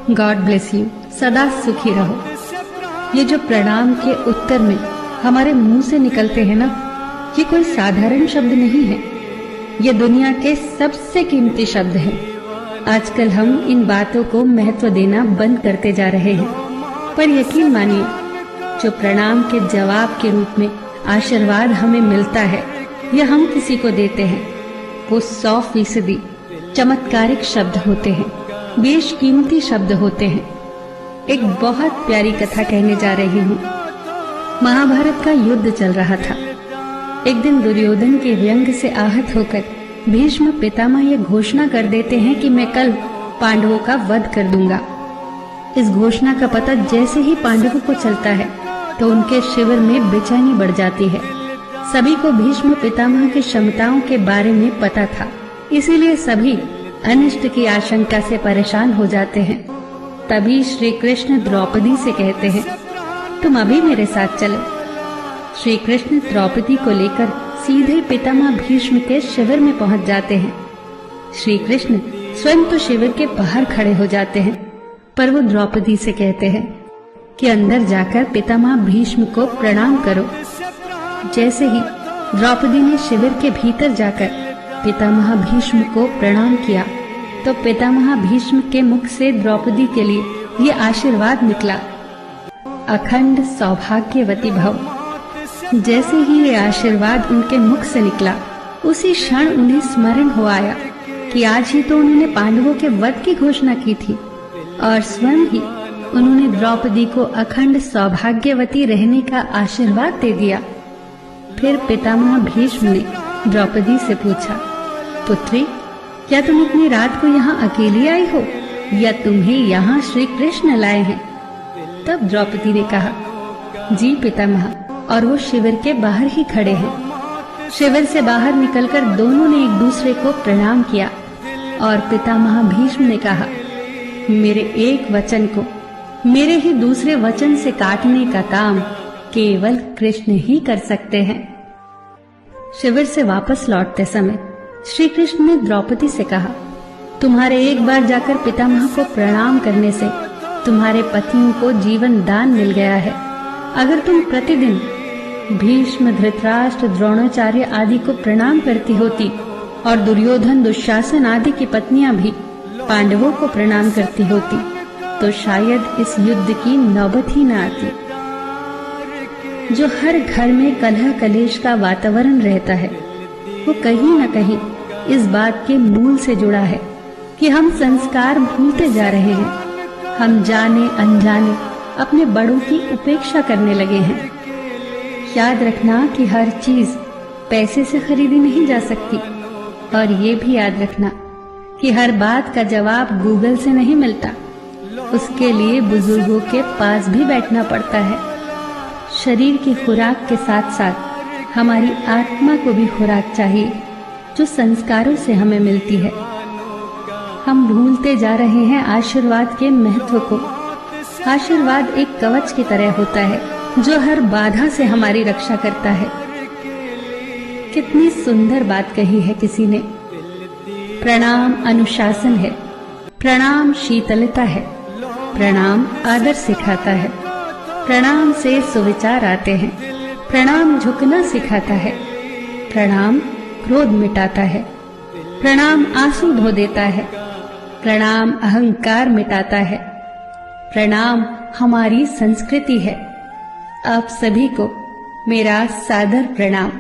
God bless you. सदा सुखी रहो। ये जो प्रणाम के उत्तर में हमारे मुंह से निकलते हैं ना, ये कोई साधारण शब्द नहीं है। ये दुनिया के सबसे कीमती शब्द हैं। आजकल हम इन बातों को महत्व देना बंद करते जा रहे हैं, पर यकीन मानिए, जो प्रणाम के जवाब के रूप में आशीर्वाद हमें मिलता है या हम किसी को देते हैं, वो 100% चमत्कारिक शब्द होते हैं, बेशकीमती शब्द होते हैं। एक बहुत प्यारी कथा कहने जा रही हूँ। महाभारत का युद्ध चल रहा था। एक दिन दुर्योधन के व्यंग से आहत होकर भीष्म पितामह ये घोषणा कर देते हैं कि मैं कल पांडवों का वध कर दूंगा। इस घोषणा का पता जैसे ही पांडवों को चलता है तो उनके शिविर में बेचैनी बढ़ जाती है। सभी को भीष्म पितामह की क्षमताओं के बारे में पता था, इसीलिए सभी अनिष्ट की आशंका से परेशान हो जाते हैं। तभी श्री कृष्ण द्रौपदी से कहते हैं, तुम अभी मेरे साथ चलो। श्री कृष्ण द्रौपदी को लेकर सीधे पितामह भीष्म के शिविर में पहुंच जाते हैं। श्री कृष्ण स्वयं तो शिविर के बाहर खड़े हो जाते हैं, पर वो द्रौपदी से कहते हैं कि अंदर जाकर पितामह भीष्म को प्रणाम करो। जैसे ही द्रौपदी ने शिविर के भीतर जाकर पितामह भीष्म को प्रणाम किया तो पितामह भीष्म के मुख से द्रौपदी के लिए ये आशीर्वाद निकला, अखंड सौभाग्यवती भव। जैसे ही ये आशीर्वाद उनके मुख से निकला, उसी क्षण उन्हें स्मरण हो आया कि आज ही तो उन्होंने पांडवों के वध की घोषणा की थी और स्वयं ही उन्होंने द्रौपदी को अखंड सौभाग्यवती रहने का आशीर्वाद दे दिया। फिर पितामह भीष्म ने द्रौपदी से पूछा, पुत्री, क्या तुम इतनी रात को यहाँ अकेली आई हो या तुम्हें यहाँ श्री कृष्ण लाए हैं? तब द्रौपदी ने कहा, जी पितामह, और वो शिविर के बाहर ही खड़े हैं। शिविर से बाहर निकलकर दोनों ने एक दूसरे को प्रणाम किया और पितामह भीष्म ने कहा, मेरे एक वचन को मेरे ही दूसरे वचन से काटने का काम केवल कृष्ण ही कर सकते हैं। शिविर से वापस लौटते समय श्री कृष्ण ने द्रौपदी से कहा, तुम्हारे एक बार जाकर पितामह को प्रणाम करने से तुम्हारे पतियों को जीवन दान मिल गया है। अगर तुम प्रतिदिन भीष्म, धृतराष्ट्र, द्रोणाचार्य आदि को प्रणाम करती होती और दुर्योधन, दुशासन आदि की पत्नियां भी पांडवों को प्रणाम करती होती तो शायद इस युद्ध की नौबत ही न आती। जो हर घर में कलह कलेश का वातावरण रहता है, वो कहीं न कहीं इस बात के मूल से जुड़ा है कि हम संस्कार भूलते जा रहे हैं। हम जाने अनजाने अपने बड़ों की उपेक्षा करने लगे हैं। याद रखना कि हर चीज पैसे से खरीदी नहीं जा सकती, और ये भी याद रखना कि हर बात का जवाब गूगल से नहीं मिलता। उसके लिए बुजुर्गों के पास भी बैठना पड़ता है। शरीर की खुराक के साथ साथ हमारी आत्मा को भी खुराक चाहिए, जो संस्कारों से हमें मिलती है। हम भूलते जा रहे हैं आशीर्वाद के महत्व को। आशीर्वाद एक कवच की तरह होता है जो हर बाधा से हमारी रक्षा करता है। कितनी सुंदर बात कही है किसी ने। प्रणाम अनुशासन है, प्रणाम शीतलता है, प्रणाम आदर सिखाता है, प्रणाम से सुविचार आते हैं, प्रणाम झुकना सिखाता है, प्रणाम क्रोध मिटाता है, प्रणाम आंसू धो देता है, प्रणाम अहंकार मिटाता है, प्रणाम हमारी संस्कृति है। आप सभी को मेरा सादर प्रणाम।